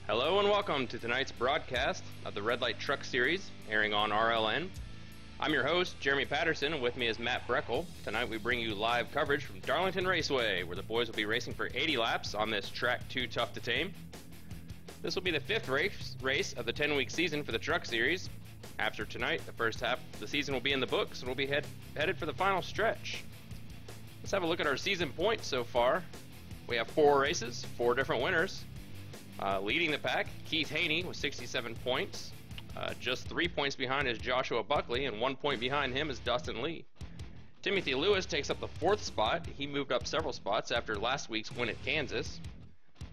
Hello and welcome to tonight's broadcast of the Red Light Truck Series, airing on RLN. I'm your host, Jeremy Patterson, and with me is Matt Breckel. Tonight we bring you live coverage from Darlington Raceway, where the boys will be racing for 80 laps on this track too tough to tame. This will be the fifth race of the 10-week season for the Truck Series. After tonight, the first half of the season will be in the books, and we'll be headed for the final stretch. Let's have a look at our season points so far. We have 4 races, 4 different winners. Leading the pack, Keith Haney with 67 points. Just 3 points behind is Joshua Buckley, and 1 point behind him is Dustin Lee. Timothy Lewis takes up the 4th spot. He moved up several spots after last week's win at Kansas.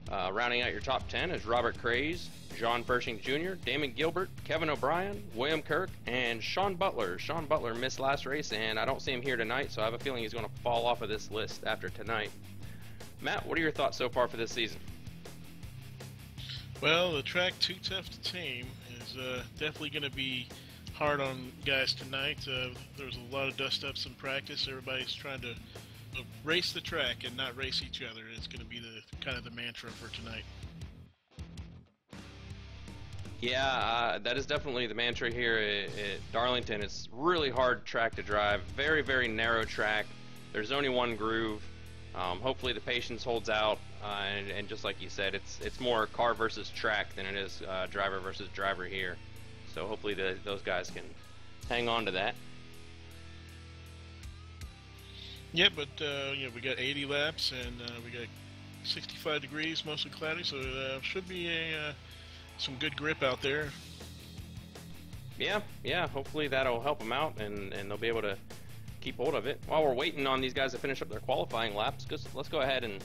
Rounding out your top 10 is Robert Craze, John Pershing Jr., Damon Gilbert, Kevin O'Brien, William Kirk, and Sean Butler. Sean Butler missed last race, and I don't see him here tonight, so I have a feeling he's going to fall off of this list after tonight. Matt, what are your thoughts so far for this season? Well, the track too tough to tame is definitely going to be hard on guys tonight. There's a lot of dust-ups in practice. Everybody's trying to race the track and not race each other. It's going to be the kind of the mantra for tonight. Yeah, that is definitely the mantra here at Darlington. It's really hard track to drive. Very, very narrow track. There's only one groove. Hopefully the patience holds out, and just like you said, it's more car versus track than it is driver versus driver here. So hopefully those guys can hang on to that. Yeah, but we got 80 laps and we got 65 degrees, mostly cloudy, so should be some good grip out there. Yeah. Hopefully that'll help them out, and they'll be able to keep hold of it. While we're waiting on these guys to finish up their qualifying laps, let's go ahead and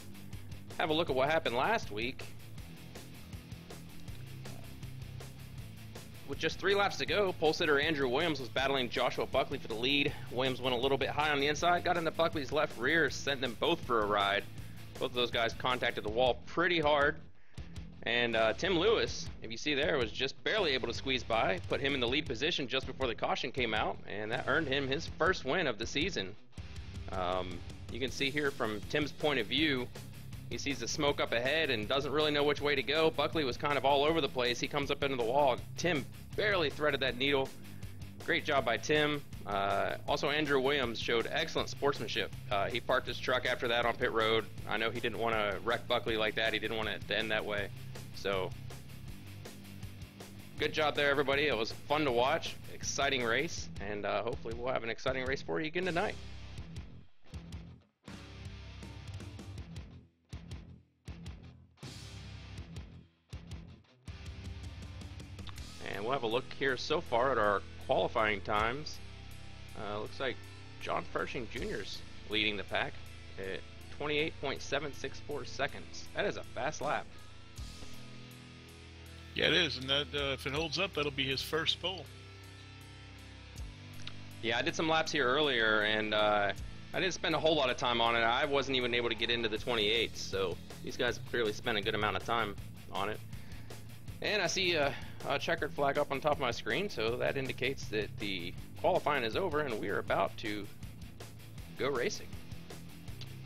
have a look at what happened last week. With just 3 laps to go, pole sitter Andrew Williams was battling Joshua Buckley for the lead. Williams went a little bit high on the inside, got into Buckley's left rear, sent them both for a ride. Both of those guys contacted the wall pretty hard. And Tim Lewis, if you see there, was just barely able to squeeze by, put him in the lead position just before the caution came out, and that earned him his first win of the season. You can see here from Tim's point of view, he sees the smoke up ahead and doesn't really know which way to go. Buckley was kind of all over the place. He comes up into the wall. Tim barely threaded that needle. Great job by Tim. Also, Andrew Williams showed excellent sportsmanship. He parked his truck after that on pit road. I know he didn't want to wreck Buckley like that. He didn't want it to end that way. So, good job there, everybody. It was fun to watch. Exciting race. And hopefully we'll have an exciting race for you again tonight. And we'll have a look here so far at our qualifying times. Looks like John Pershing Jr. is leading the pack at 28.764 seconds. That is a fast lap. Yeah, it is, and that if it holds up, that'll be his first pole. Yeah, I did some laps here earlier, and I didn't spend a whole lot of time on it. I wasn't even able to get into the 28s, so these guys have clearly spent a good amount of time on it. And I see a checkered flag up on top of my screen, so that indicates that the qualifying is over and we are about to go racing.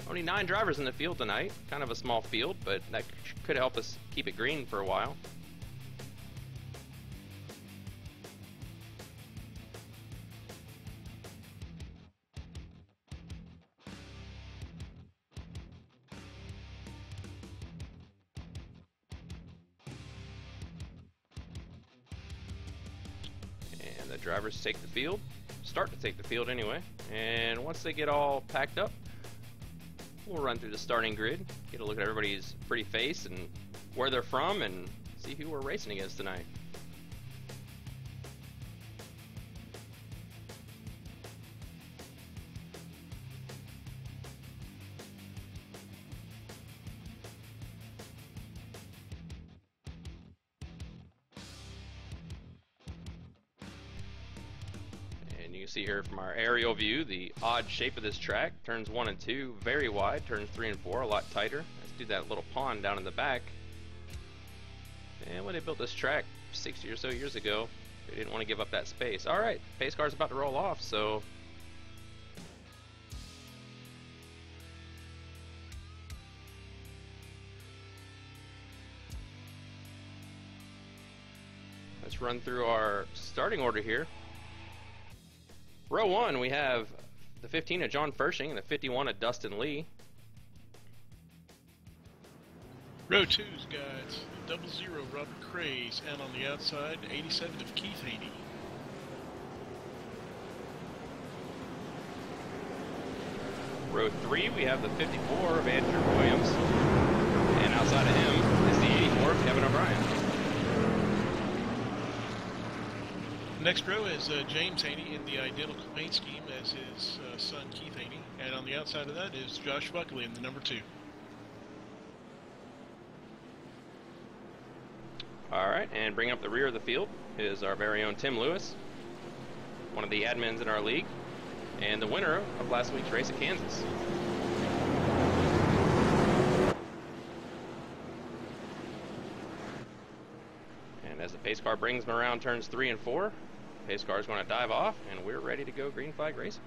Only 9 drivers in the field tonight, kind of a small field, but that could help us keep it green for a while. The drivers start to take the field anyway, and once they get all packed up, we'll run through the starting grid, get a look at everybody's pretty face and where they're from, and see who we're racing against tonight. And you can see here from our aerial view the odd shape of this track. Turns 1 and 2 very wide, turns 3 and 4 a lot tighter. Let's do that little pond down in the back. And when they built this track 60 or so years ago, they didn't want to give up that space. Alright, pace car's about to roll off, so Let's run through our starting order here. Row 1, we have the 15 of John Fershing and the 51 of Dustin Lee. Row 2's got the 00 Robert Craze, and on the outside, 87 of Keith Haney. Row 3, we have the 54 of Andrew Williams, and outside of him is the 84 of Kevin O'Brien. Next row is James Haney in the identical paint scheme as his son Keith Haney, and on the outside of that is Josh Buckley in the number 2. Alright, and bringing up the rear of the field is our very own Tim Lewis, one of the admins in our league, and the winner of last week's race at Kansas. And as the pace car brings him around turns 3 and 4, pace car is going to dive off, and we're ready to go green flag racing.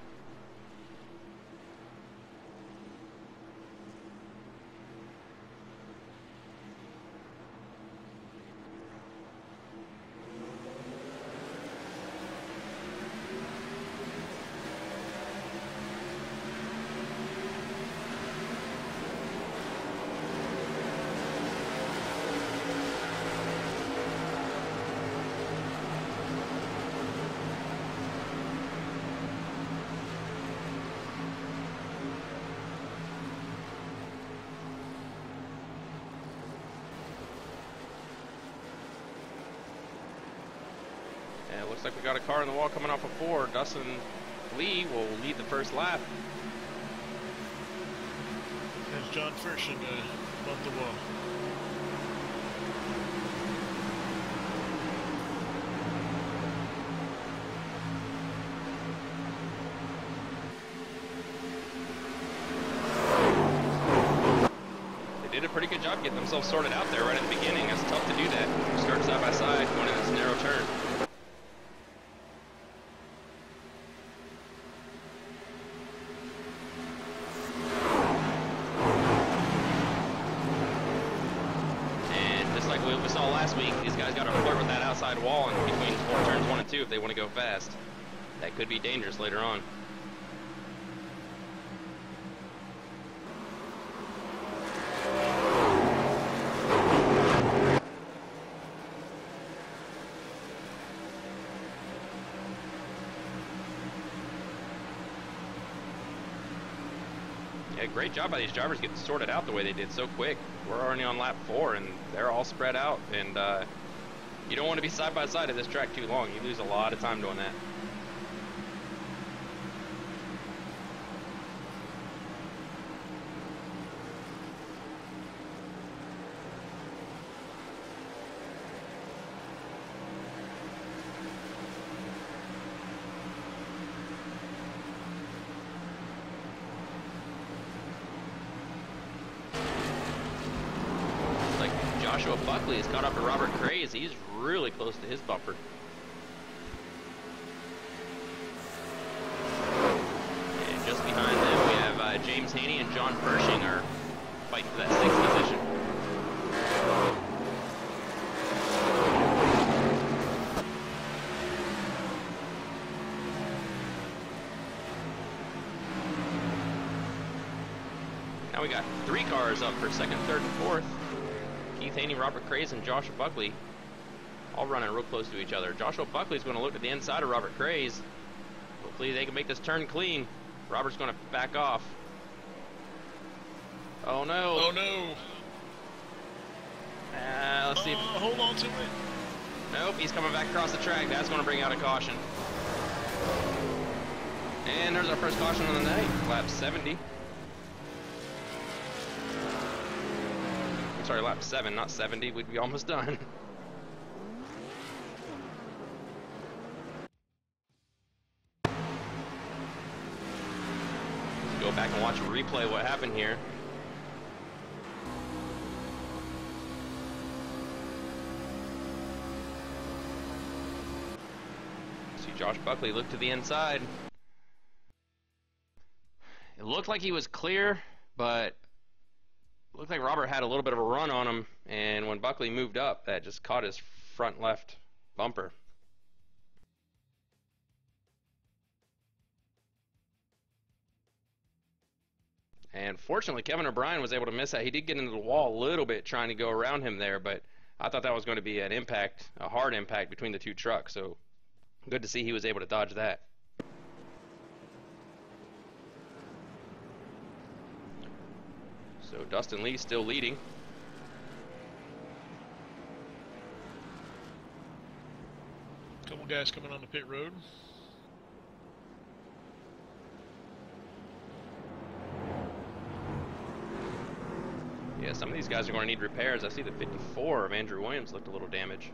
And it looks like we got a car in the wall coming off of 4. Dustin Lee will lead the first lap. As John Fershing above the wall. They did a pretty good job getting themselves sorted out there right at the beginning. It's tough to do that. Start side by side, going in this narrow turn. We saw last week, these guys got to flirt with that outside wall in between turns 1 and 2 if they want to go fast. That could be dangerous later on. Yeah, great job by these drivers getting sorted out the way they did so quick. We're already on lap 4 and they're all spread out, and you don't want to be side by side at this track too long. You lose a lot of time doing that. Joshua Buckley has caught up to Robert Craze. He's really close to his bumper. And just behind them, we have James Haney and John Fershing are fighting for that 6th position. Now we got 3 cars up for 2nd, 3rd, and 4th. Keith Haney, Robert Craze, and Joshua Buckley all running real close to each other. Joshua Buckley's going to look at the inside of Robert Craze. Hopefully they can make this turn clean. Robert's going to back off. Oh no. Oh no. Let's see if... hold on to it. Nope, he's coming back across the track. That's going to bring out a caution. And there's our first caution of the night, lap 70. Sorry, lap 7, not 70. We'd be almost done. Let's go back and watch a replay of what happened here. See Josh Buckley look to the inside. It looked like he was clear, but looked like Robert had a little bit of a run on him, and when Buckley moved up, that just caught his front left Bumper. And fortunately, Kevin O'Brien was able to miss that. He did get into the wall a little bit trying to go around him there, but I thought that was going to be an impact, a hard impact between the two trucks. So good to see he was able to dodge that. So Dustin Lee still leading. Couple guys coming on the pit road. Yeah, some of these guys are going to need repairs. I see the 54 of Andrew Williams looked a little damaged.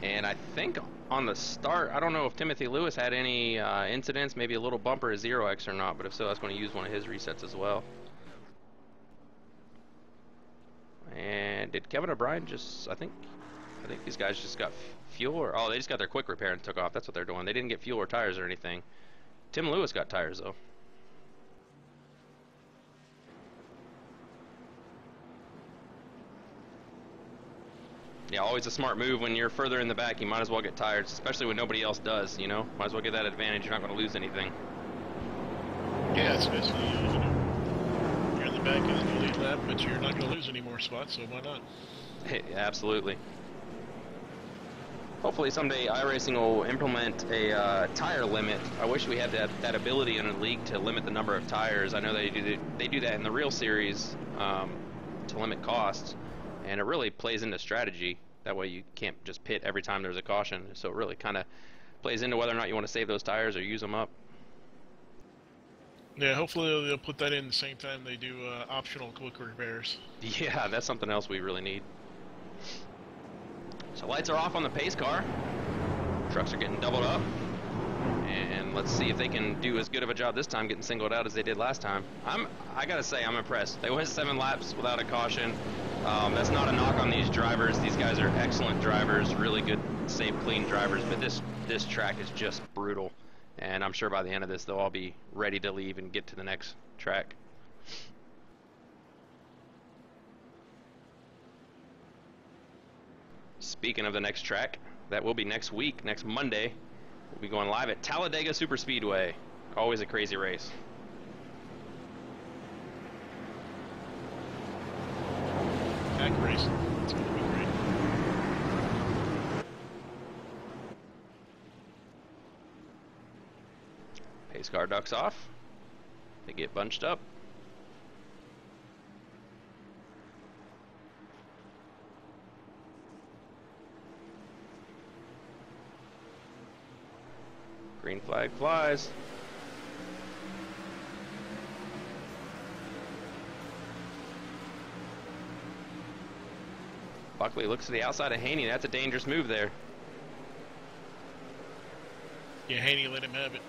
And I think on the start, I don't know if Timothy Lewis had any incidents, maybe a little bumper at 0x or not, but if so, that's going to use one of his resets as well. And did Kevin O'Brien just, I think these guys just got fuel, or, oh, they just got their quick repair and took off. That's what they're doing. They didn't get fuel or tires or anything. Tim Lewis got tires, though. Yeah, always a smart move when you're further in the back. You might as well get tires, especially when nobody else does, you know? Might as well get that advantage. You're not going to lose anything. Yeah, especially, you're in the back of the lead lap, but you're not going to lose any more spots, so why not? Yeah, absolutely. Hopefully someday iRacing will implement a tire limit. I wish we had that ability in the league to limit the number of tires. I know they do that in the real series to limit costs, and it really plays into strategy. That way you can't just pit every time there's a caution. So it really kind of plays into whether or not you want to save those tires or use them up. Yeah, hopefully they'll put that in the same time they do optional quick repairs. Yeah, that's something else we really need. So lights are off on the pace car. Trucks are getting doubled up. And let's see if they can do as good of a job this time getting singled out as they did last time. I gotta say, I'm impressed. They went 7 laps without a caution. That's not a knock on these drivers. These guys are excellent drivers, really good, safe, clean drivers. But this track is just brutal. And I'm sure by the end of this, they'll all be ready to leave and get to the next track. Speaking of the next track, that will be next week, next Monday. We'll be going live at Talladega Superspeedway. Always a crazy race. Back race. It's going to be great. Pace car ducks off. They get bunched up. Green flag flies. Buckley looks to the outside of Haney. That's a dangerous move there. Yeah, Haney let him have it.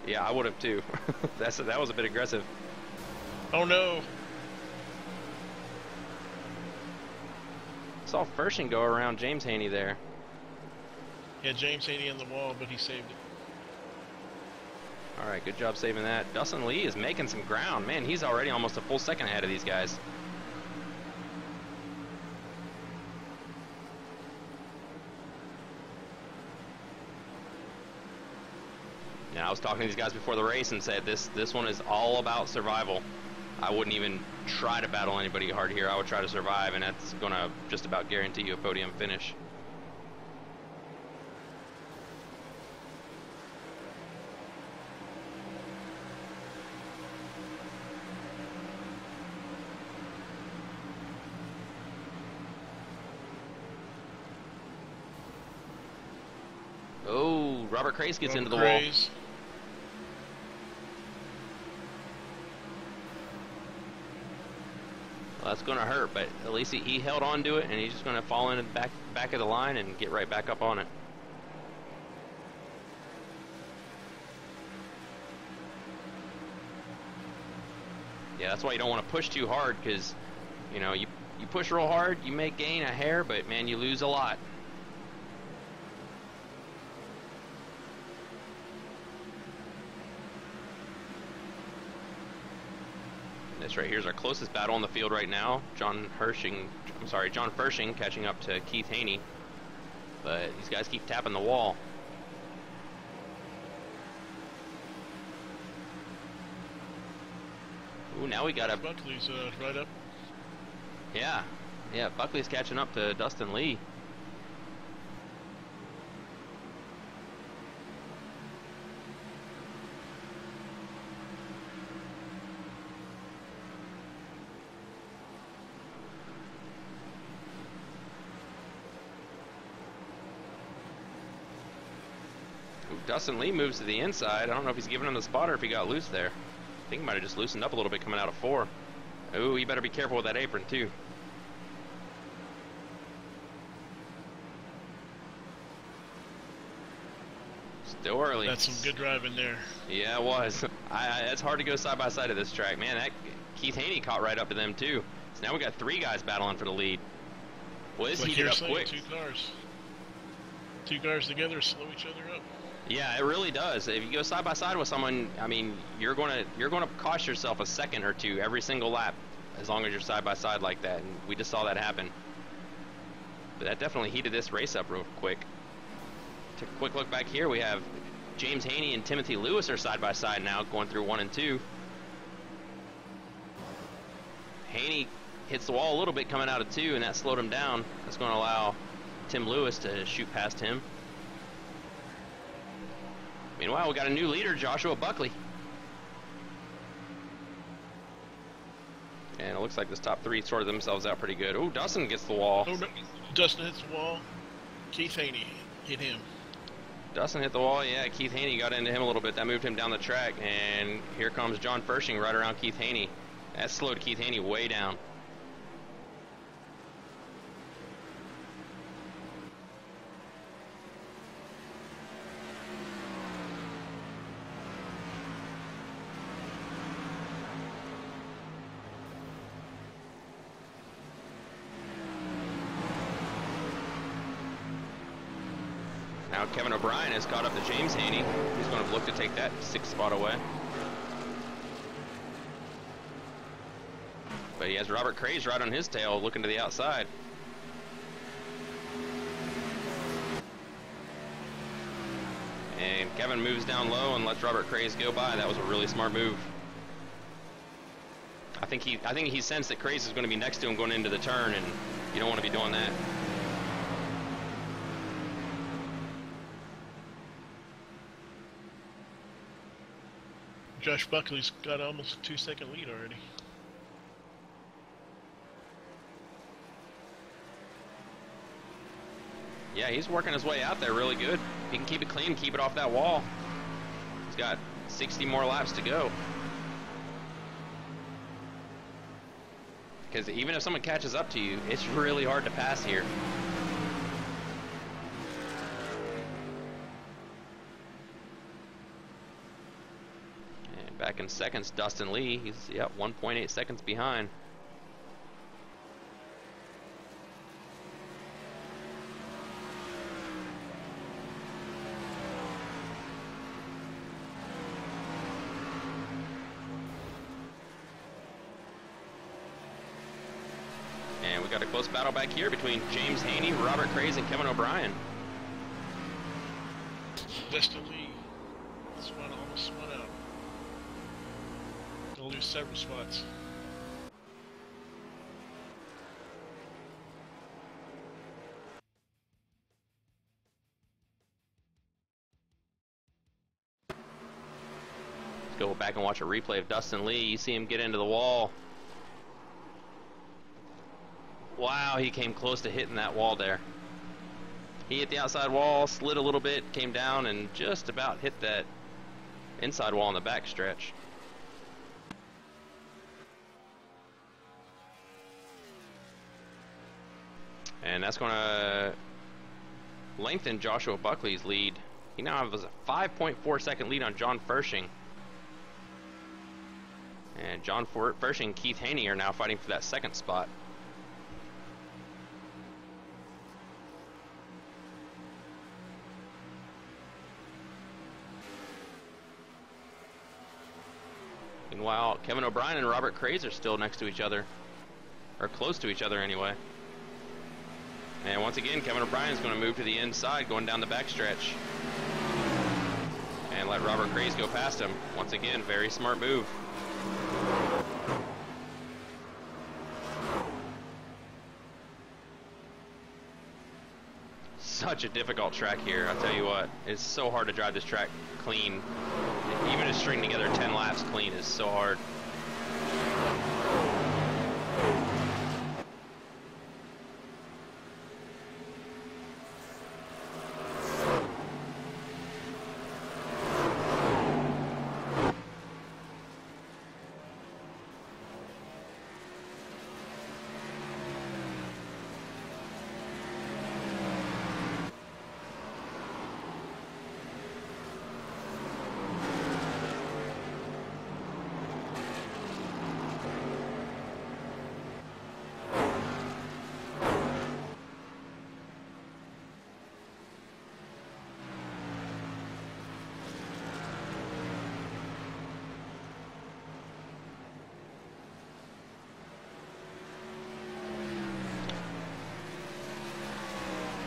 Yeah, I would have too. That was a bit aggressive. Oh no! Saw Fershing go around James Haney there. Yeah, James Haney on the wall, but he saved it. All right, good job saving that. Dustin Lee is making some ground. Man, he's already almost a full second ahead of these guys. Yeah, I was talking to these guys before the race and said this one is all about survival. I wouldn't even try to battle anybody hard here. I would try to survive, and that's going to just about guarantee you a podium finish. Oh, Robert Crace gets into the wall. Well, that's going to hurt, but at least he held on to it, and he's just going to fall in the back of the line and get right back up on it. Yeah, that's why you don't want to push too hard, because you know you You push real hard, you may gain a hair, but man, you lose a lot. This right here is our closest battle on the field right now. John Fershing catching up to Keith Haney. But these guys keep tapping the wall. Ooh, now we got a... Buckley's right up. Yeah, Buckley's catching up to Dustin Lee. Dustin Lee moves to the inside. I don't know if he's giving him the spot or if he got loose there. I think he might have just loosened up a little bit coming out of 4. Ooh, you better be careful with that apron too. Still early. That's some good driving there. Yeah, it was. It's hard to go side by side of this track. Man, that Keith Haney caught right up to them too. So now we got 3 guys battling for the lead. Well, this heated up quick. Two cars together slow each other up. Yeah, it really does. If you go side by side with someone, I mean, you're gonna cost yourself a second or two every single lap, as long as you're side by side like that. And we just saw that happen. But that definitely heated this race up real quick. Take a quick look back here. We have James Haney and Timothy Lewis are side by side now, going through 1 and 2. Haney hits the wall a little bit coming out of 2, and that slowed him down. That's going to allow Tim Lewis to shoot past him. Meanwhile, we got a new leader, Joshua Buckley. And it looks like this top 3 sorted themselves out pretty good. Oh, Dustin gets the wall. Oh, no. Dustin hits the wall. Keith Haney hit him. Dustin hit the wall, yeah. Keith Haney got into him a little bit. That moved him down the track. And here comes John Fershing right around Keith Haney. That slowed Keith Haney way down. Now Kevin O'Brien has caught up to James Haney. He's going to look to take that 6th spot away. But he has Robert Craze right on his tail, looking to the outside. And Kevin moves down low and lets Robert Craze go by. That was a really smart move. I think he sensed that Craze is going to be next to him going into the turn, and you don't want to be doing that. Josh Buckley's got almost a 2-second lead already. Yeah, he's working his way out there really good. He can keep it clean, keep it off that wall. He's got 60 more laps to go. Because even if someone catches up to you, it's really hard to pass here. And back in seconds, Dustin Lee. He's 1.8 seconds behind. And we got a close battle back here between James Haney, Robert Craze, and Kevin O'Brien. Dustin Lee almost spun out. They'll lose several spots. Let's go back and watch a replay of Dustin Lee. You see him get into the wall. Wow, he came close to hitting that wall there. He hit the outside wall, slid a little bit, came down, and just about hit that inside wall in the back stretch. And that's going to lengthen Joshua Buckley's lead. He now has a 5.4 second lead on John Fershing. And John Fershing and Keith Haney are now fighting for that 2nd spot. Meanwhile, Kevin O'Brien and Robert Craze are still next to each other. Or close to each other, anyway. And once again, Kevin O'Brien is going to move to the inside, going down the backstretch. And let Robert Craze go past him. Once again, very smart move. Such a difficult track here, I'll tell you what. It's so hard to drive this track clean. Even to string together 10 laps clean is so hard.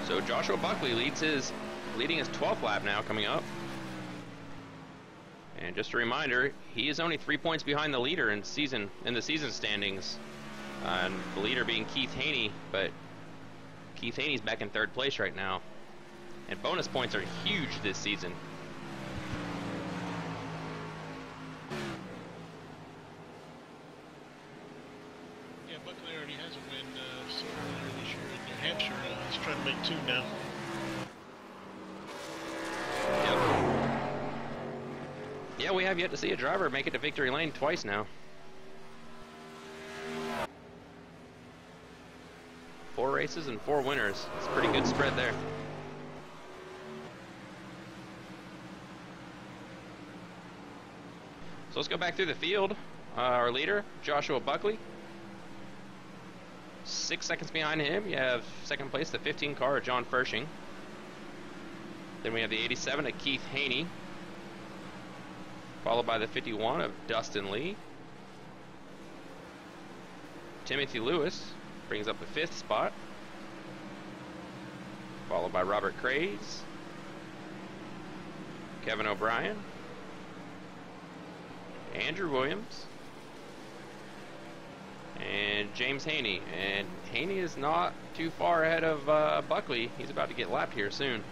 So Joshua Buckley leading his 12th lap now coming up. And just a reminder, he is only 3 points behind the leader in the season standings. And the leader being Keith Haney, but Keith Haney's back in 3rd place right now. And bonus points are huge this season. Yeah, Buckley already has a win earlier this year in New Hampshire. He's trying to make 2 now. Yep. Yeah, we have yet to see a driver make it to victory lane twice now. 4 races and 4 winners. It's a pretty good spread there. So let's go back through the field. Our leader, Joshua Buckley. 6 seconds behind him, you have 2nd place, the 15 car of John Fershing. Then we have the 87 of Keith Haney, followed by the 51 of Dustin Lee. Timothy Lewis brings up the 5th spot, followed by Robert Craze, Kevin O'Brien, Andrew Williams, and James Haney. And Haney is not too far ahead of Buckley. He's about to get lapped here soon.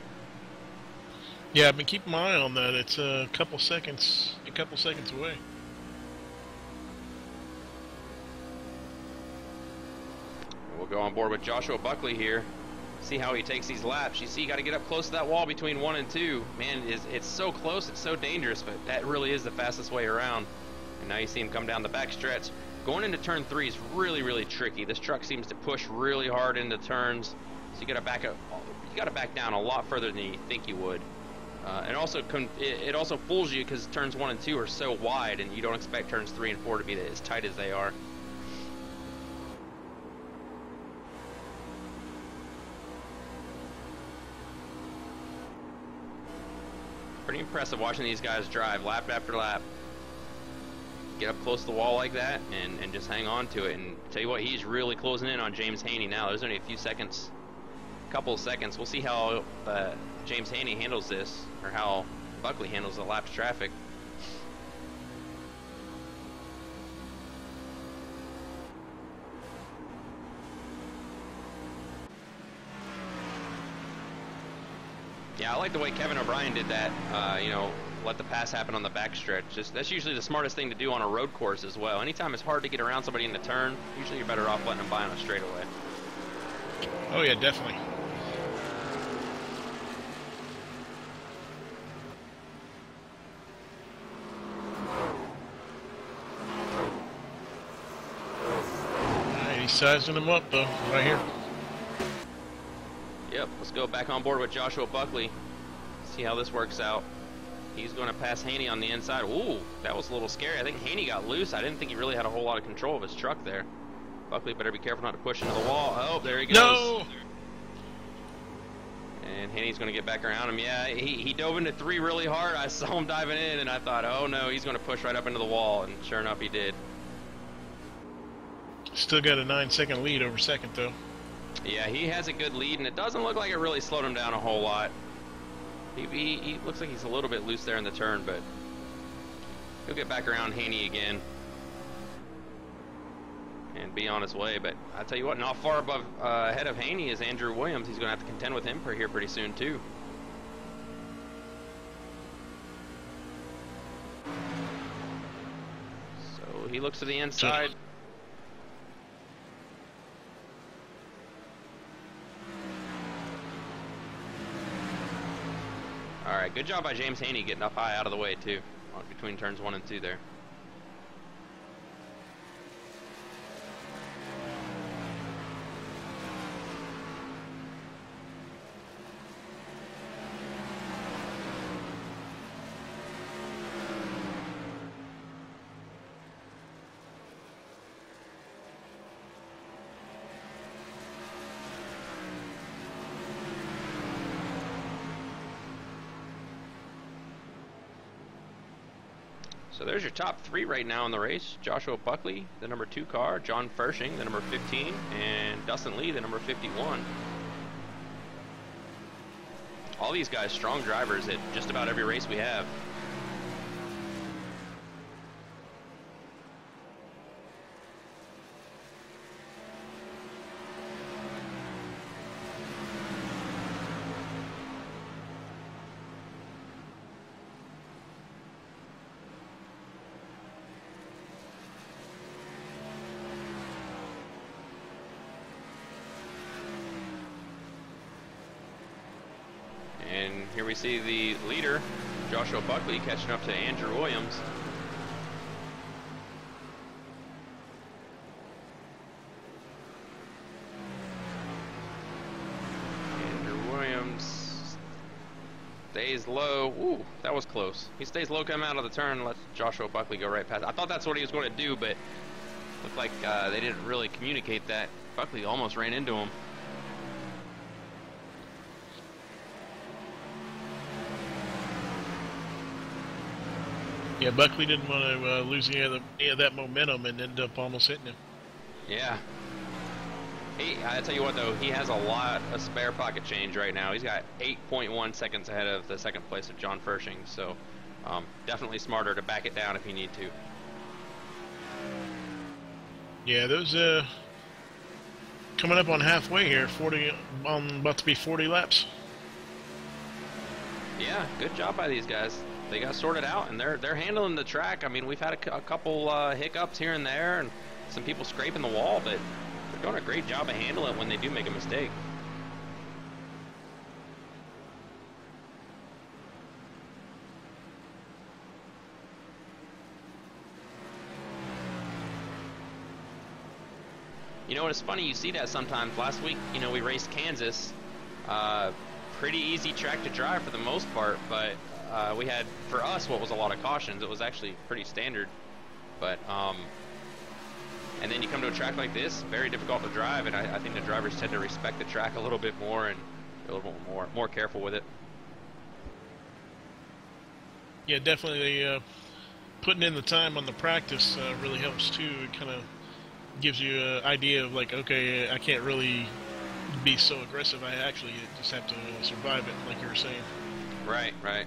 Yeah, I've been keeping my eye on that. It's a couple seconds away. We'll go on board with Joshua Buckley here. See how he takes these laps. You see, you got to get up close to that wall between 1 and 2. Man, it's so close, it's so dangerous, but that really is the fastest way around. And now you see him come down the back stretch. Going into turn 3 is really, really tricky. This truck seems to push really hard into turns, so you got to back up. You got to back down a lot further than you think you would. And also, it also fools you because turns 1 and 2 are so wide, and you don't expect turns 3 and 4 to be as tight as they are. Pretty impressive watching these guys drive lap after lap. Get up close to the wall like that and just hang on to it. And tell you what, he's really closing in on James Haney now. There's only a few seconds, a couple of seconds. We'll see how James Haney handles this, or how Buckley handles the lapsed traffic. Yeah, I like the way Kevin O'Brien did that, you know, let the pass happen on the backstretch. That's usually the smartest thing to do on a road course as well. Anytime it's hard to get around somebody in the turn, usually you're better off letting them by on a straightaway. Oh yeah, definitely. Alright, he's sizing them up though, right here. Yep, let's go back on board with Joshua Buckley. See how this works out. He's going to pass Haney on the inside. Ooh, that was a little scary. I think Haney got loose. I didn't think he really had a whole lot of control of his truck there. Buckley better be careful not to push into the wall. Oh, there he goes. No! And Haney's going to get back around him. Yeah, he dove into 3 really hard. I saw him diving in, and I thought, oh no, he's going to push right up into the wall. And sure enough, he did. Still got a 9-second lead over second, though. Yeah, he has a good lead, and it doesn't look like it really slowed him down a whole lot. He looks like he's a little bit loose there in the turn, but he'll get back around Haney again and be on his way. But I tell you what, not far ahead of Haney is Andrew Williams. He's going to have to contend with him here pretty soon too. So he looks to the inside. All right, good job by James Haney getting up high out of the way too, between turns 1 and 2 there. So there's your top 3 right now in the race. Joshua Buckley, the number 2 car, John Fershing, the number 15, and Dustin Lee, the number 51. All these guys strong drivers at just about every race we have. And here we see the leader, Joshua Buckley, catching up to Andrew Williams. Andrew Williams stays low. Ooh, that was close. He stays low coming out of the turn, lets Joshua Buckley go right past. I thought that's what he was going to do, but looked like they didn't really communicate that. Buckley almost ran into him. Yeah, Buckley didn't want to lose any of that momentum and end up almost hitting him. Yeah. I tell you what, though, he has a lot of spare pocket change right now. He's got 8.1 seconds ahead of the second place of John Fershing, so definitely smarter to back it down if you need to. Yeah, those coming up on halfway here, about to be 40 laps. Yeah, good job by these guys. They got sorted out, and they're handling the track. I mean, we've had a couple hiccups here and there, and some people scraping the wall, but they're doing a great job of handling it when they do make a mistake. You know, it's funny, you see that sometimes. Last week, you know, we raced Kansas. Pretty easy track to drive for the most part, but we had, for us, what was a lot of cautions. It was actually pretty standard, but and then you come to a track like this, very difficult to drive, and I think the drivers tend to respect the track a little bit more and be a little more careful with it. Yeah, definitely. Putting in the time on the practice really helps too. It kind of gives you an idea of like, okay, I can't really be so aggressive. I actually just have to survive it, like you were saying. Right, right.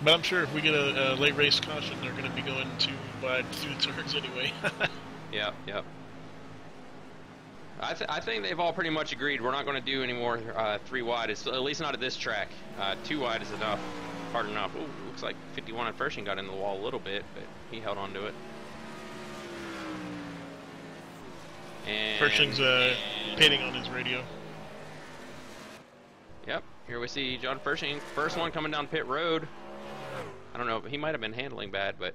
But I'm sure if we get a late race caution, they're going to be going too wide through the turns anyway. Yep, yep. I think they've all pretty much agreed we're not going to do any more 3 wide. It's at least not at this track. 2 wide is enough, hard enough. Ooh, looks like 51 at Fershing got into the wall a little bit, but he held on to it. And Fershing's pitting on his radio. Yep, here we see John Fershing, first one coming down pit road. I don't know, he might have been handling bad, but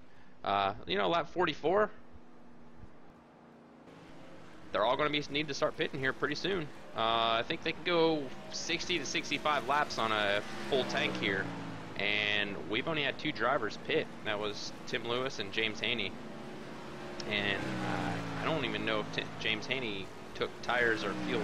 you know, lap 44. They're all going to need to start pitting here pretty soon. I think they can go 60 to 65 laps on a full tank here, and we've only had 2 drivers pit. That was Tim Lewis and James Haney. And I don't even know if James Haney took tires or fuel.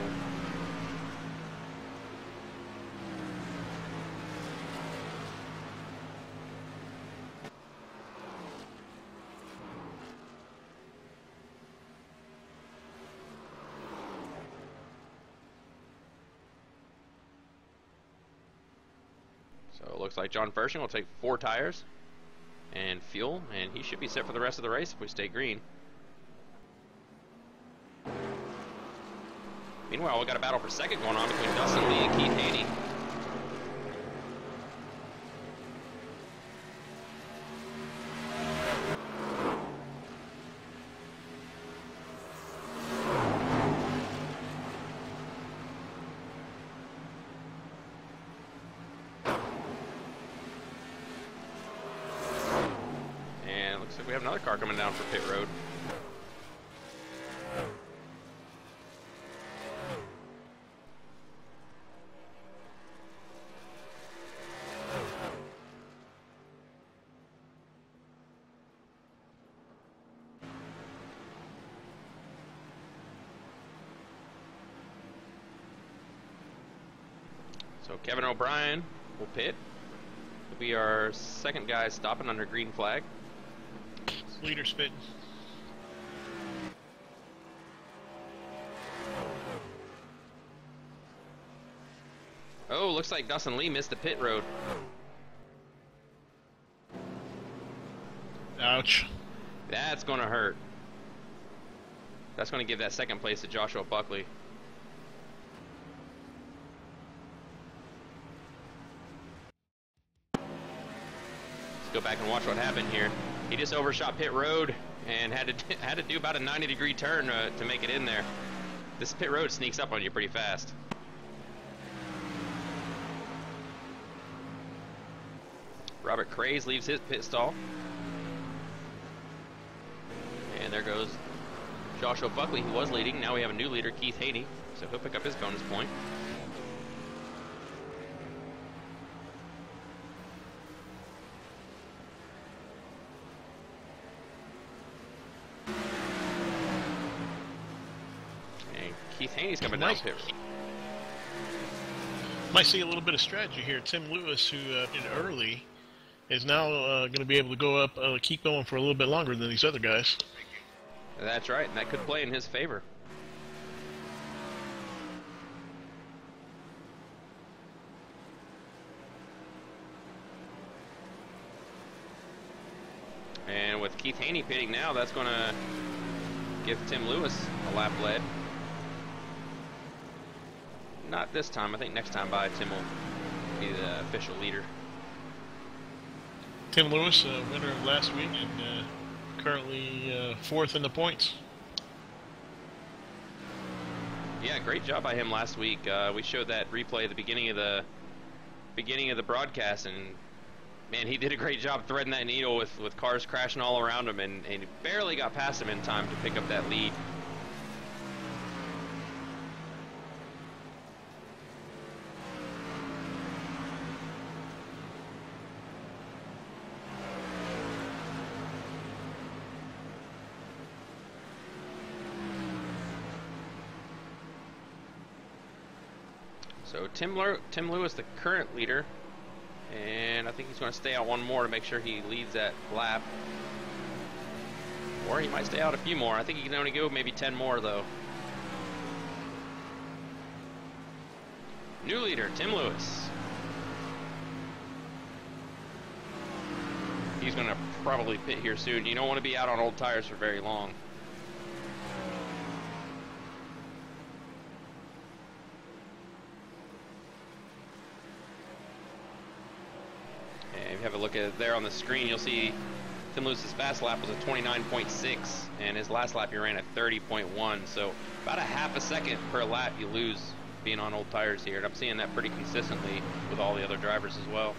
So it looks like John Fershing will take 4 tires and fuel, and he should be set for the rest of the race if we stay green. Meanwhile, we got a battle for second going on between Dustin Lee and Keith Haney. And it looks like we have another car coming down for pit road. So Kevin O'Brien will pit. He'll be our second guy stopping under green flag. Leader spitting. Oh, looks like Dustin Lee missed the pit road. Ouch. That's going to hurt. That's going to give that second place to Joshua Buckley. Let's go back and watch what happened here. He just overshot pit road and had to do about a 90-degree turn to make it in there. This pit road sneaks up on you pretty fast. Robert Craze leaves his pit stall. And there goes Joshua Buckley, who was leading. Now we have a new leader, Keith Haney, so he'll pick up his bonus point. And Keith Haney's coming down pit road. Might see a little bit of strategy here. Tim Lewis, who did early, is now going to be able to go up, keep going for a little bit longer than these other guys. That's right, and that could play in his favor. And with Keith Haney pitting now, that's going to give Tim Lewis a lap lead. Not this time. I think next time by, Tim will be the official leader. Tim Lewis, winner of last week, and currently 4th in the points. Yeah, great job by him last week. We showed that replay at the beginning of the broadcast, and man, he did a great job threading that needle with cars crashing all around him, and he barely got past him in time to pick up that lead. So Tim Lewis, the current leader, and I think he's going to stay out one more to make sure he leads that lap. Or he might stay out a few more. I think he can only go maybe 10 more, though. New leader, Tim Lewis. He's going to probably pit here soon. You don't want to be out on old tires for very long. And if you have a look at it there on the screen, you'll see Tim Lewis's fast lap was a 29.6, and his last lap he ran at 30.1. So about a half a second per lap you lose being on old tires here, and I'm seeing that pretty consistently with all the other drivers as well.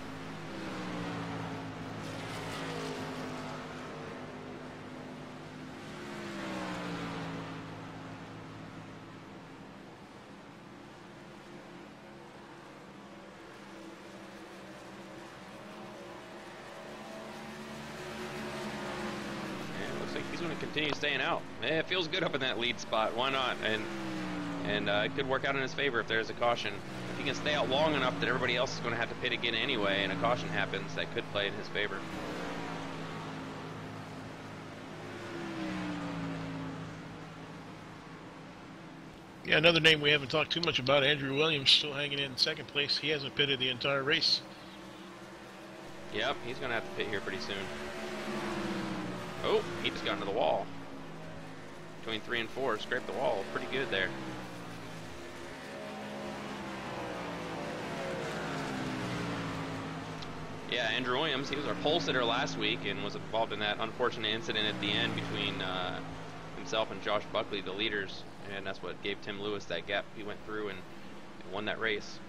He's going to continue staying out. It feels good up in that lead spot. Why not? And and it could work out in his favor if there's a caution. If he can stay out long enough that everybody else is going to have to pit again anyway, and a caution happens, that could play in his favor. Yeah, another name we haven't talked too much about, Andrew Williams, still hanging in second place. He hasn't pitted the entire race. Yep, he's going to have to pit here pretty soon. Oh, he just got into the wall. Between 3 and 4, scraped the wall. Pretty good there. Yeah, Andrew Williams, he was our pole sitter last week and was involved in that unfortunate incident at the end between himself and Josh Buckley, the leaders, and that's what gave Tim Lewis that gap. He went through and won that race.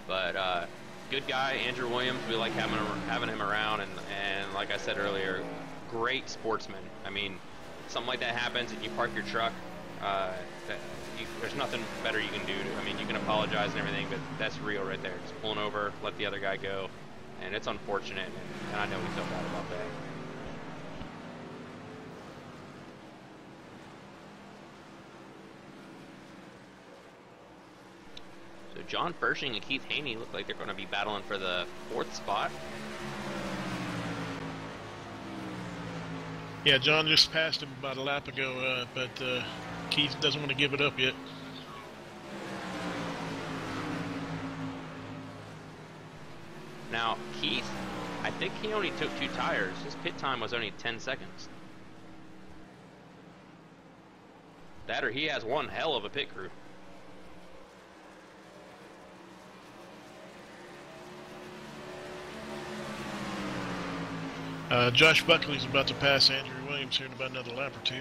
But good guy, Andrew Williams. We like having him around, and like I said earlier, great sportsman. I mean, something like that happens and you park your truck, there's nothing better you can do. I mean, you can apologize and everything, but that's real right there. Just pulling over, let the other guy go, and it's unfortunate, and I know we felt bad about that. So John Pershing and Keith Haney look like they're going to be battling for the 4th spot. Yeah, John just passed him about a lap ago, but Keith doesn't want to give it up yet. Now, Keith, I think he only took 2 tires. His pit time was only 10 seconds. That or he has one hell of a pit crew. Josh Buckley's about to pass Andrew Williams here in about another lap or 2.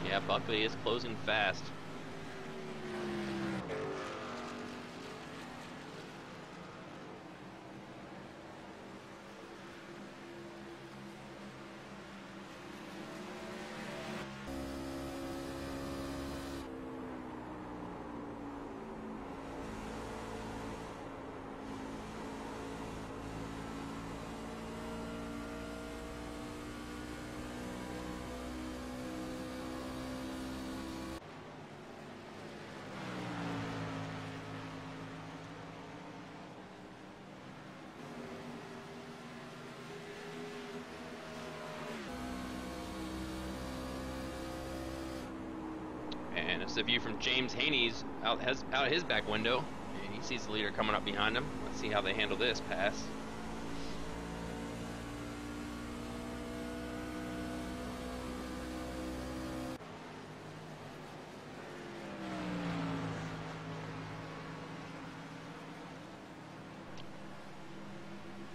Yeah, Buckley is closing fast. And it's a view from James Haney's out his back window, and he sees the leader coming up behind him. Let's see how they handle this pass.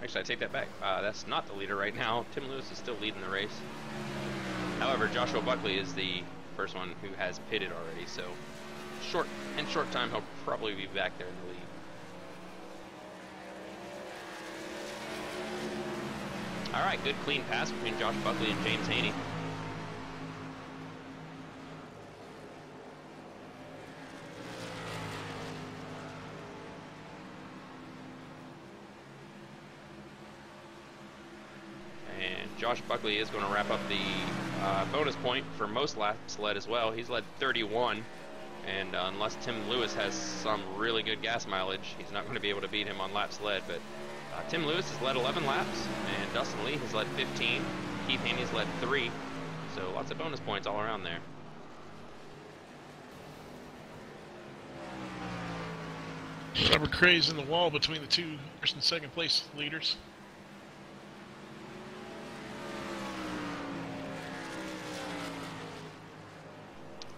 Actually, I take that back. That's not the leader right now. Tim Lewis is still leading the race. However, Joshua Buckley is the first one who has pitted already, so in short time he'll probably be back there in the lead. Alright, good clean pass between Josh Buckley and James Haney. And Josh Buckley is going to wrap up the bonus point for most laps led as well. He's led 31, and unless Tim Lewis has some really good gas mileage, he's not going to be able to beat him on laps led. But Tim Lewis has led 11 laps, and Dustin Lee has led 15. Keith Haney's led 3, so lots of bonus points all around there. Robert Cray's in the wall between the 2 first and second place leaders.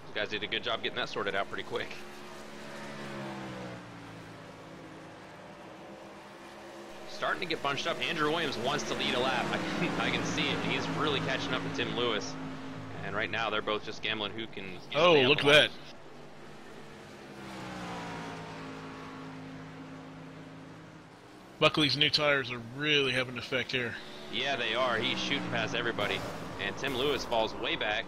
You guys did a good job getting that sorted out pretty quick. Starting to get bunched up. Andrew Williams wants to lead a lap. I can see it. He's really catching up to Tim Lewis. And right now they're both just gambling who can... Oh, look at that. Buckley's new tires are really having an effect here. Yeah, they are. He's shooting past everybody. And Tim Lewis falls way back.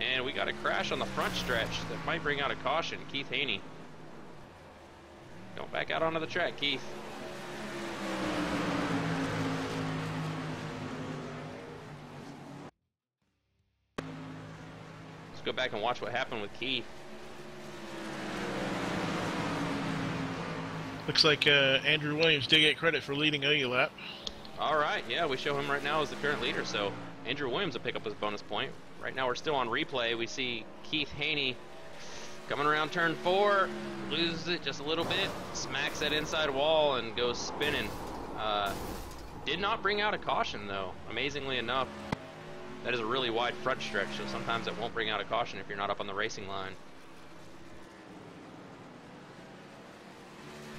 And we got a crash on the front stretch that might bring out a caution. Keith Haney. Going back out onto the track, Keith. Let's go back and watch what happened with Keith. Looks like Andrew Williams did get credit for leading a lap. All right, yeah, we show him right now as the current leader, so Andrew Williams will pick up his bonus point. Right now we're still on replay. We see Keith Haney coming around turn 4, loses it just a little bit, smacks that inside wall and goes spinning. Did not bring out a caution though, amazingly enough. That is a really wide front stretch, so sometimes it won't bring out a caution if you're not up on the racing line.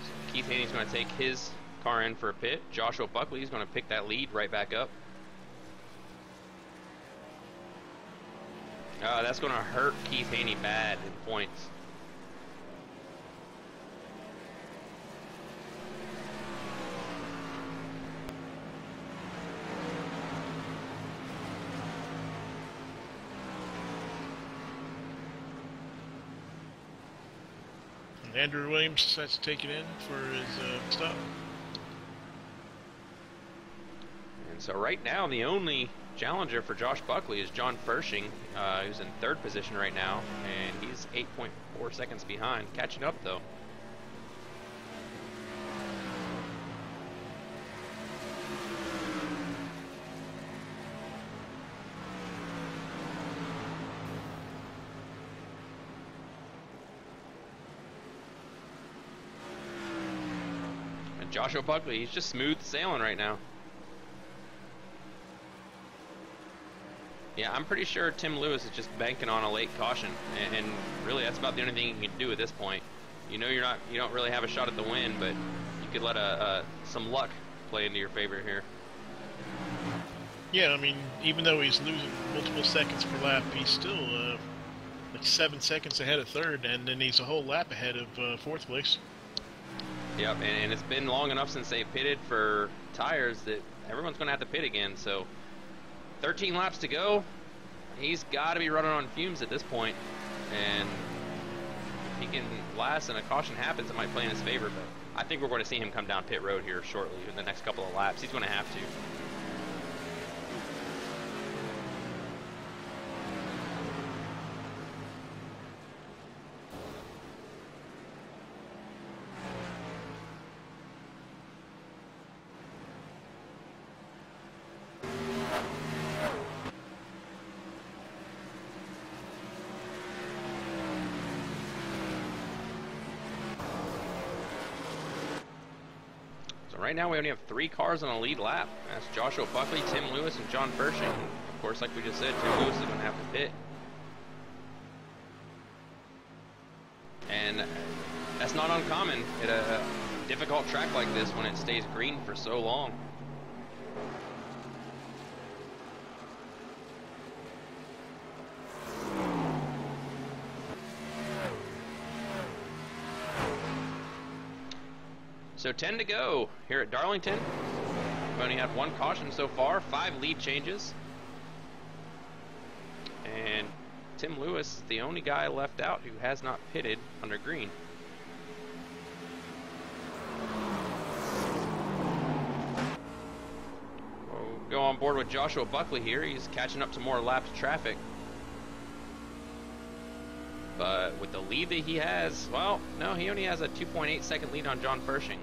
So Keith Haney's going to take his car in for a pit. Joshua Buckley is going to pick that lead right back up. That's going to hurt Keith Haney bad in points. And Andrew Williams decides to take it in for his stop. And so right now the only challenger for Josh Buckley is John Fershing, who's in 3rd position right now, and he's 8.4 seconds behind. Catching up though. And Joshua Buckley, he's just smooth sailing right now. Yeah, I'm pretty sure Tim Lewis is just banking on a late caution, and really that's about the only thing you can do at this point. You know you don't really have a shot at the win, but you could let some luck play into your favor here. Yeah, I mean, even though he's losing multiple seconds per lap, he's still like 7 seconds ahead of 3rd, and then he's a whole lap ahead of 4th place. Yep, and it's been long enough since they pitted for tires that everyone's going to have to pit again, so 13 laps to go. He's got to be running on fumes at this point, and if he can last and a caution happens, it might play in his favor, but I think we're going to see him come down pit road here shortly in the next couple of laps. He's going to have to. Right now we only have 3 cars on a lead lap. That's Joshua Buckley, Tim Lewis, and John Fershing. Of course, like we just said, Tim Lewis is going to have to pit. And that's not uncommon at a difficult track like this when it stays green for so long. So 10 to go here at Darlington. We've only had 1 caution so far, 5 lead changes. And Tim Lewis, the only guy left out who has not pitted under green. We'll go on board with Joshua Buckley here. He's catching up to more lapped traffic. But with the lead that he has, well, no, he only has a 2.8 second lead on John Fershing.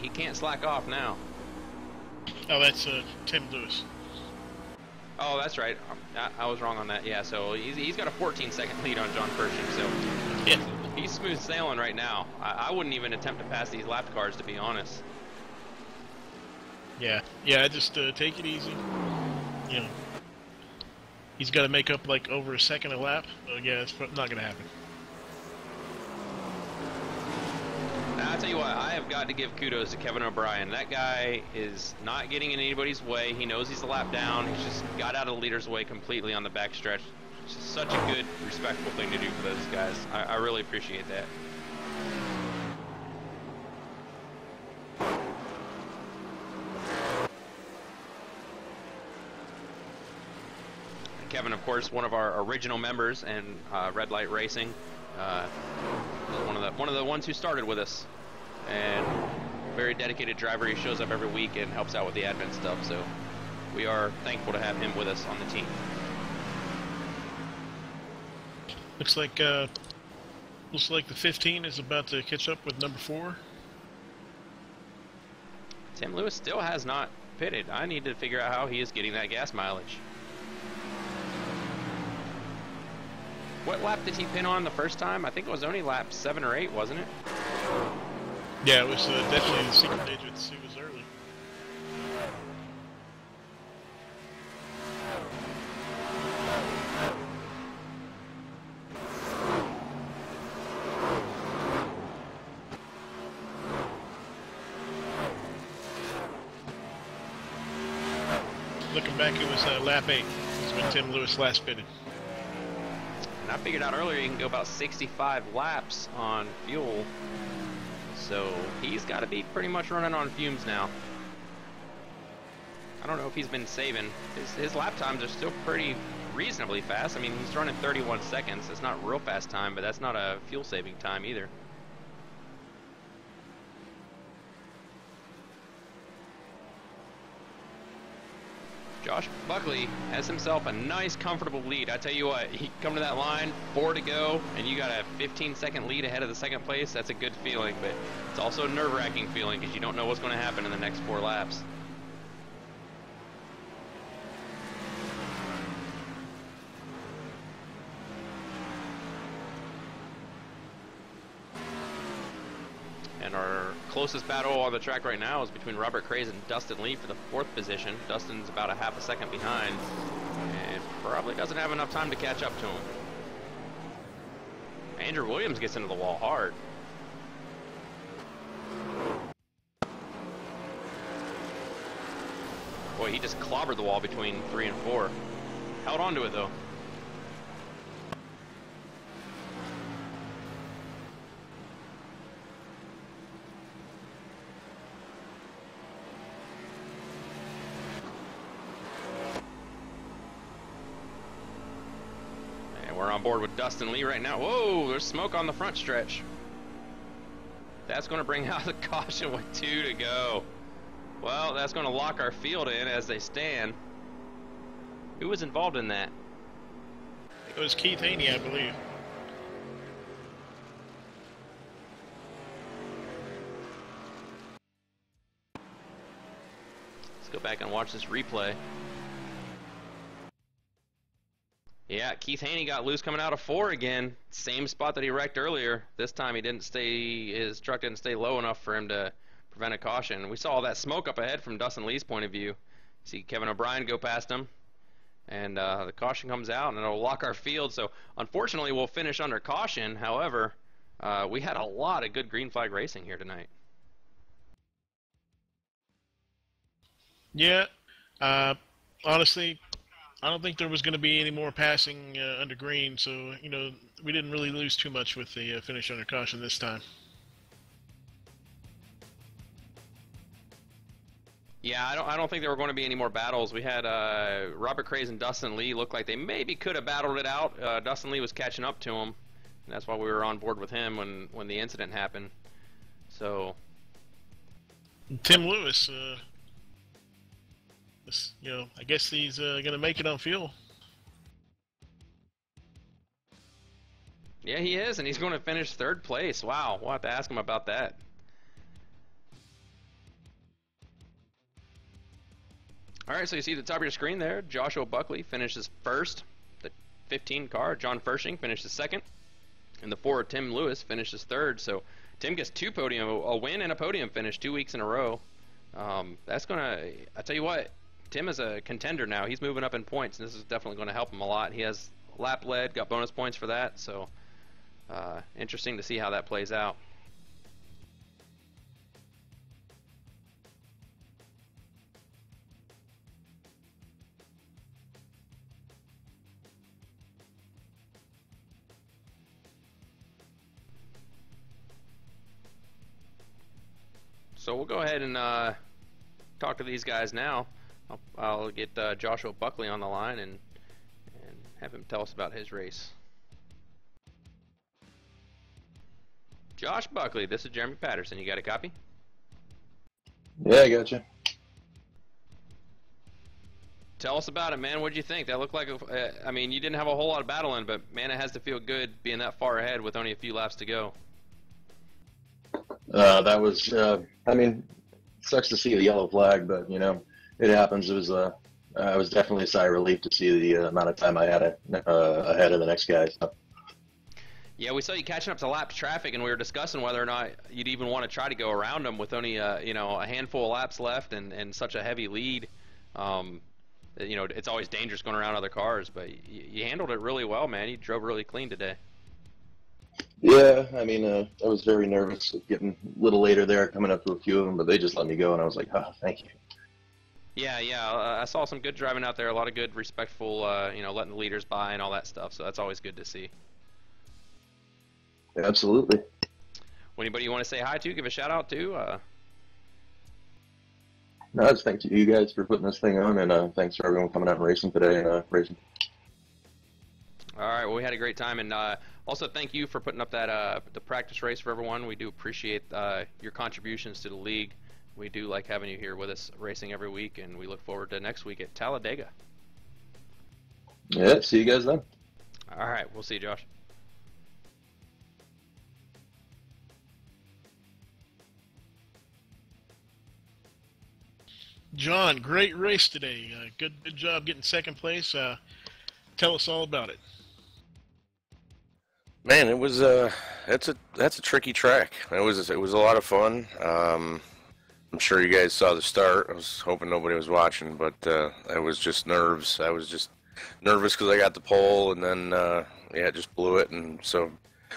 He can't slack off now. Oh, that's Tim Lewis. Oh, that's right. I was wrong on that. Yeah, so he's got a 14-second lead on John Fershing, so yeah, he's smooth sailing right now. I wouldn't even attempt to pass these lapped cars, to be honest. Yeah, just take it easy. You know, he's got to make up like over a second a lap. Yeah, it's not going to happen. I'll tell you what, I have got to give kudos to Kevin O'Brien. That guy is not getting in anybody's way. He knows he's a lap down. He's just got out of the leader's way completely on the backstretch. It's just such a good, respectful thing to do for those guys. I really appreciate that. course, one of our original members in Red Light Racing. One of the ones who started with us, and very dedicated driver. He shows up every week and helps out with the admin stuff. So we are thankful to have him with us on the team. Looks like the 15 is about to catch up with number 4. Tim Lewis still has not pitted. I need to figure out how he is getting that gas mileage. What lap did he pin on the first time? I think it was only lap 7 or 8, wasn't it? Yeah, it was definitely the single digits. It was early. Looking back, it was lap 8. That's when Tim Lewis last pitted. And I figured out earlier you can go about 65 laps on fuel. So he's got to be pretty much running on fumes now. I don't know if he's been saving. His lap times are still pretty reasonably fast. I mean, he's running 31 seconds. It's not real fast time, but that's not a fuel saving time either. Josh Buckley has himself a nice, comfortable lead. I tell you what, he come to that line, 4 to go, and you got a 15-second lead ahead of the second place. That's a good feeling, but it's also a nerve-wracking feeling because you don't know what's going to happen in the next 4 laps. And our closest battle on the track right now is between Robert Craze and Dustin Lee for the 4th position. Dustin's about a half a second behind and probably doesn't have enough time to catch up to him. Andrew Williams gets into the wall hard. Boy, he just clobbered the wall between 3 and 4. Held on to it though. We're on board with Dustin Lee right now. Whoa, there's smoke on the front stretch. That's going to bring out the caution with 2 to go. Well, that's going to lock our field in as they stand. Who was involved in that? It was Keith Haney, I believe. Let's go back and watch this replay. Yeah, Keith Haney got loose coming out of 4 again. Same spot that he wrecked earlier. This time his truck didn't stay low enough for him to prevent a caution. We saw all that smoke up ahead from Dustin Lee's point of view. See Kevin O'Brien go past him. And the caution comes out and it'll lock our field. So unfortunately we'll finish under caution. However, we had a lot of good green flag racing here tonight. Yeah, honestly, I don't think there was going to be any more passing under green, so we didn't really lose too much with the finish under caution this time. Yeah, I don't think there were going to be any more battles. We had Robert Craze and Dustin Lee look like they maybe could have battled it out. Dustin Lee was catching up to him, and that's why we were on board with him when the incident happened. So Tim Lewis. I guess he's going to make it on fuel. Yeah, he is, and he's going to finish 3rd place. Wow, we'll have to ask him about that. All right, so you see the top of your screen there, Joshua Buckley finishes 1st. The 15 car, John Fershing, finishes 2nd. And the 4, Tim Lewis, finishes 3rd. So Tim gets 2 podium, a win and a podium finish 2 weeks in a row. That's going to, I tell you what, Tim is a contender now. He's moving up in points, and this is definitely going to help him a lot. He has lap lead, got bonus points for that, so interesting to see how that plays out. So we'll go ahead and talk to these guys now. I'll get Joshua Buckley on the line and have him tell us about his race. Josh Buckley, this is Jeremy Patterson. You got a copy? Yeah, I got you. Tell us about it, man. What'd you think? That looked like, I mean, you didn't have a whole lot of battle in, but man, it has to feel good being that far ahead with only a few laps to go. That was, I mean, sucks to see the yellow flag, but, you know, it happens. It was definitely a sigh of relief to see the amount of time I had ahead of the next guy. So. Yeah, we saw you catching up to lap traffic, and we were discussing whether or not you'd even want to try to go around them with only, you know, a handful of laps left and such a heavy lead. You know, it's always dangerous going around other cars, but you handled it really well, man. You drove really clean today. Yeah, I mean, I was very nervous getting a little later there, coming up to a few of them, but they just let me go, and I was like, oh, thank you. Yeah, I saw some good driving out there, a lot of good, respectful, you know, letting the leaders by and all that stuff, so that's always good to see. Yeah, absolutely. Anybody you want to say hi to, give a shout-out to? No, just thank you guys for putting this thing on, and thanks for everyone coming out and racing today and racing. All right, well, we had a great time, and also thank you for putting up that the practice race for everyone. We do appreciate your contributions to the league. We do like having you here with us racing every week, and we look forward to next week at Talladega. Yeah, see you guys then. All right, we'll see you, Josh. John, great race today. Good job getting second place. Tell us all about it. Man, it was that's a tricky track. It was a lot of fun. I'm sure you guys saw the start. I was hoping nobody was watching, but I was just nerves. I was just nervous because I got the pole, and then yeah, it just blew it. And so,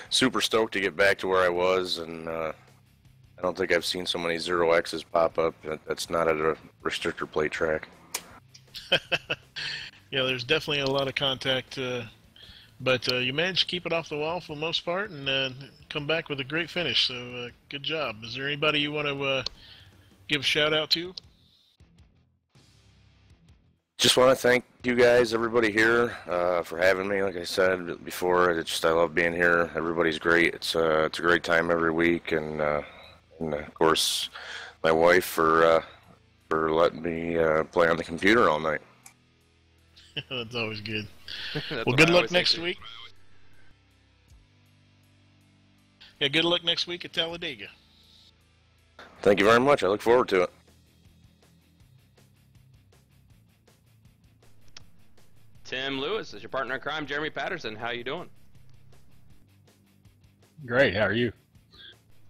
super stoked to get back to where I was. And I don't think I've seen so many 0Xs pop up. That's not at a restrictor plate track. Yeah, there's definitely a lot of contact, but you managed to keep it off the wall for the most part and come back with a great finish. So good job. Is there anybody you want to give a shout out to? Just want to thank you guys, everybody here, for having me. Like I said before, I love being here. Everybody's great. It's a great time every week, and of course, my wife for letting me play on the computer all night. That's always good. Well, good luck next week. Yeah, good luck next week at Talladega. Thank you very much. I look forward to it. Tim Lewis is your partner in crime, Jeremy Patterson. How you doing? Great. How are you?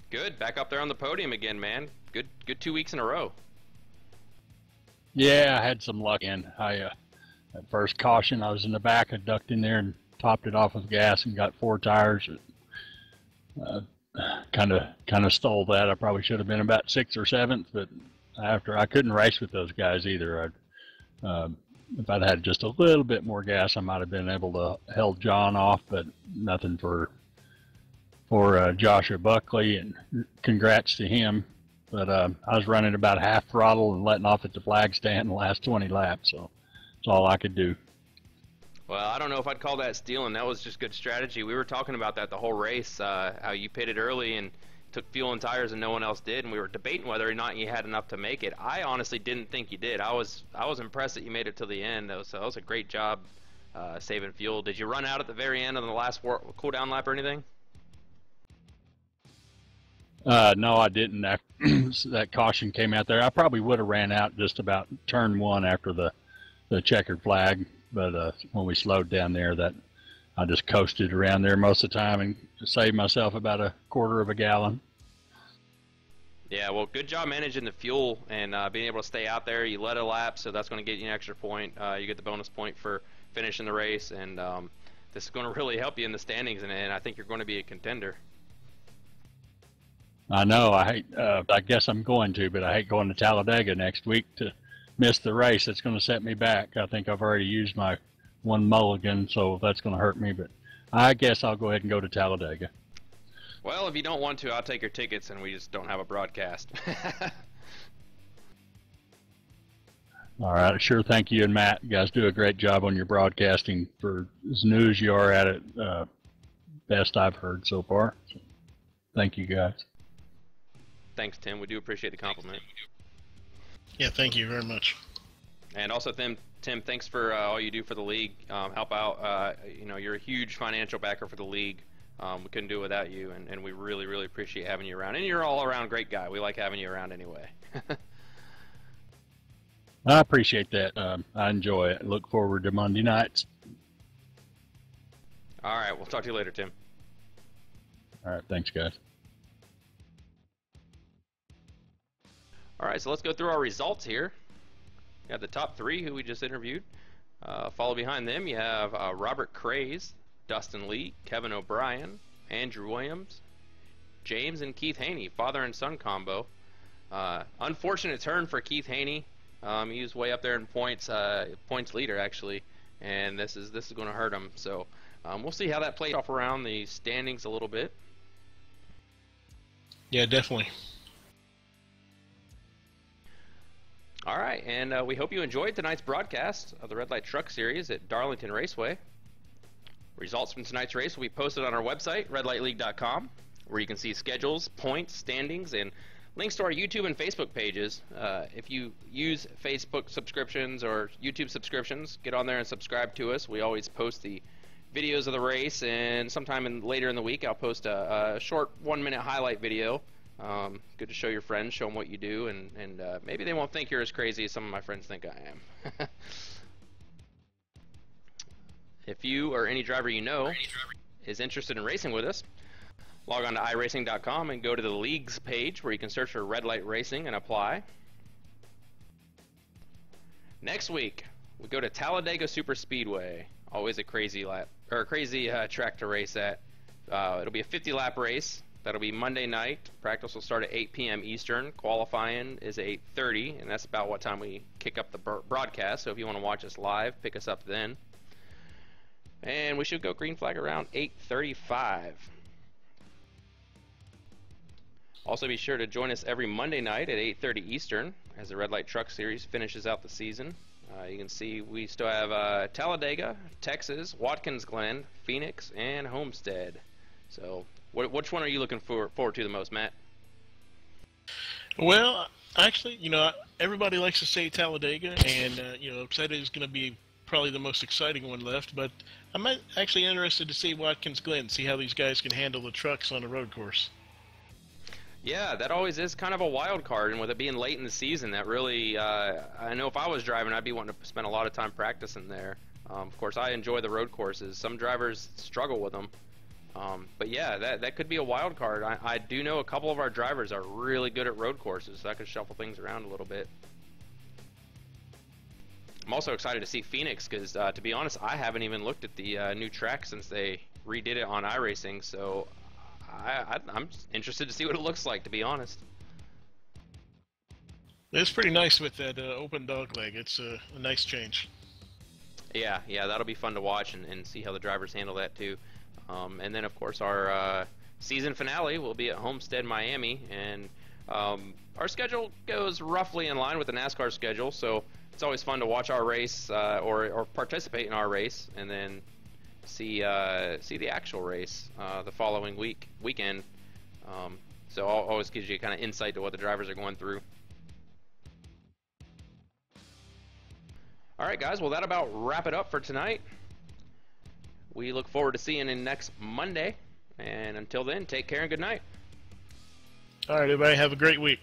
Good. Back up there on the podium again, man. Good 2 weeks in a row. Yeah, I had some luck in. At first caution, I was in the back. I ducked in there and topped it off with gas and got 4 tires. Kind of stole that. I probably should have been about 6th or 7th, but after I couldn't race with those guys either. If I'd had just a little bit more gas, I might have been able to held John off, but nothing for Joshua Buckley, and congrats to him. But I was running about half throttle and letting off at the flag stand the last 20 laps, so that's all I could do. Well, I don't know if I'd call that stealing. That was just good strategy. We were talking about that the whole race, how you pitted early and took fuel and tires and no one else did, and we were debating whether or not you had enough to make it. I honestly didn't think you did. I was impressed that you made it to the end. That was a great job saving fuel. Did you run out at the very end on the last cool down lap or anything? No, I didn't. That caution came out there. I probably would have ran out just about turn 1 after the checkered flag, but when we slowed down there, that I just coasted around there most of the time and saved myself about a quarter of a gallon. Yeah, well, good job managing the fuel and being able to stay out there. You led a lap, so that's going to get you an extra point. You get the bonus point for finishing the race, and this is going to really help you in the standings, and I think you're going to be a contender. I know. I guess I'm going to, but I hate going to Talladega next week to miss the race. It's going to set me back. I think I've already used my 1 mulligan, so that's going to hurt me. But I guess I'll go ahead and go to Talladega. Well, if you don't want to, I'll take your tickets, and we just don't have a broadcast. All right, sure. Thank you and Matt. You guys do a great job on your broadcasting. For as new as you are at it, best I've heard so far. So, thank you guys. Thanks, Tim. We do appreciate the compliment. Yeah, thank you very much. And also, Tim, thanks for all you do for the league. Help out. You're a huge financial backer for the league. We couldn't do it without you, and we really, really appreciate having you around. And you're all around great guy. We like having you around anyway. I appreciate that. I enjoy it. Look forward to Monday nights. All right, we'll talk to you later, Tim. All right, thanks, guys. All right, so let's go through our results here. We got the top three who we just interviewed. Follow behind them, you have Robert Craze, Dustin Lee, Kevin O'Brien, Andrew Williams, James and Keith Haney, father and son combo. Unfortunate turn for Keith Haney. He was way up there in points leader actually, and this is going to hurt him. So we'll see how that plays off around the standings a little bit. Yeah, definitely. All right, and we hope you enjoyed tonight's broadcast of the Red Light Truck Series at Darlington Raceway. Results from tonight's race will be posted on our website, redlightleague.com, where you can see schedules, points, standings, and links to our YouTube and Facebook pages. If you use Facebook subscriptions or YouTube subscriptions, get on there and subscribe to us. We always post the videos of the race, and sometime later in the week I'll post a short 1-minute highlight video. Good to show your friends, show them what you do, and maybe they won't think you're as crazy as some of my friends think I am. If you or any driver you know is interested in racing with us, log on to iRacing.com and go to the leagues page where you can search for Red Light Racing and apply. Next week, we go to Talladega Superspeedway. Always a crazy track to race at. It'll be a 50-lap race. That'll be Monday night. Practice will start at 8 p.m. Eastern. Qualifying is at 8:30, and that's about what time we kick up the broadcast. So if you want to watch us live, pick us up then. And we should go green flag around 8:35. Also be sure to join us every Monday night at 8:30 Eastern as the Red Light Truck Series finishes out the season. You can see we still have Talladega, Texas, Watkins Glen, Phoenix, and Homestead. So which one are you looking forward to the most, Matt? Well, actually, everybody likes to say Talladega, and Saturday is going to be probably the most exciting one left, but I'm actually interested to see Watkins Glen, see how these guys can handle the trucks on a road course. Yeah, that always is kind of a wild card, and with it being late in the season, that really, I know if I was driving, I'd be wanting to spend a lot of time practicing there. Of course, I enjoy the road courses. Some drivers struggle with them. But yeah, that could be a wild card. I do know a couple of our drivers are really good at road courses, so that could shuffle things around a little bit. I'm also excited to see Phoenix because, to be honest, I haven't even looked at the new track since they redid it on iRacing, so I'm interested to see what it looks like, to be honest. It's pretty nice with that open dog leg. It's a nice change. Yeah, that'll be fun to watch and see how the drivers handle that too. And then, of course, our season finale will be at Homestead, Miami, and our schedule goes roughly in line with the NASCAR schedule, so it's always fun to watch our race or participate in our race, and then see the actual race the following weekend. So it always gives you kind of insight to what the drivers are going through. All right, guys. Well, that about wrap it up for tonight. We look forward to seeing you next Monday. And until then, take care and good night. All right, everybody. Have a great week.